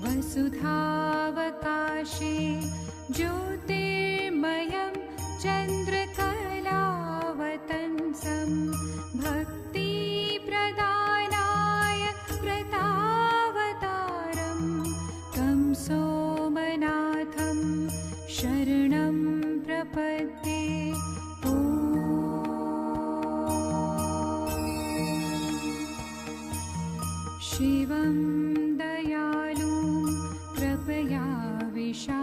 वसुधावकाशे ज्योतिर्मयं चन्द्रकलावतंसं भक्तिप्रदानाय व्रतावतारं तं सोमनाथं शरणं प्रपद्ये। शिवं दयालुं कृपया विशालम्